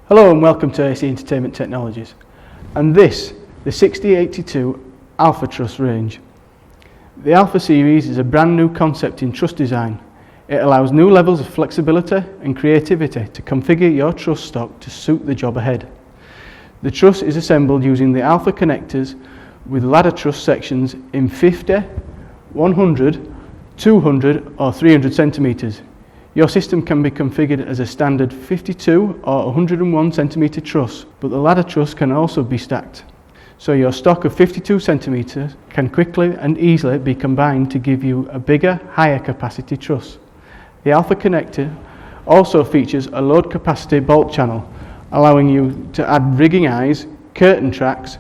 Hello and welcome to AC Entertainment Technologies, and this, the 6082 ALPHA truss range. The ALPHA series is a brand new concept in truss design. It allows new levels of flexibility and creativity to configure your truss stock to suit the job ahead. The truss is assembled using the ALPHA connectors with ladder truss sections in 50, 100, 200 or 300 centimeters. Your system can be configured as a standard 52 or 101 centimeter truss, but the ladder truss can also be stacked. So your stock of 52 centimeters can quickly and easily be combined to give you a bigger, higher capacity truss. The ALPHA connector also features a load capacity bolt channel, allowing you to add rigging eyes, curtain tracks,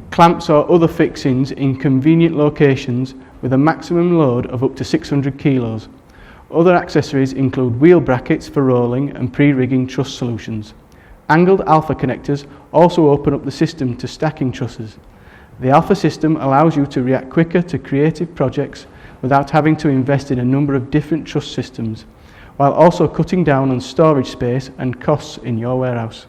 clamps or other fixings in convenient locations with a maximum load of up to 600 kilos. Other accessories include wheel brackets for rolling and pre-rigging truss solutions. Angled ALPHA connectors also open up the system to stacking trusses. The ALPHA system allows you to react quicker to creative projects without having to invest in a number of different truss systems, while also cutting down on storage space and costs in your warehouse.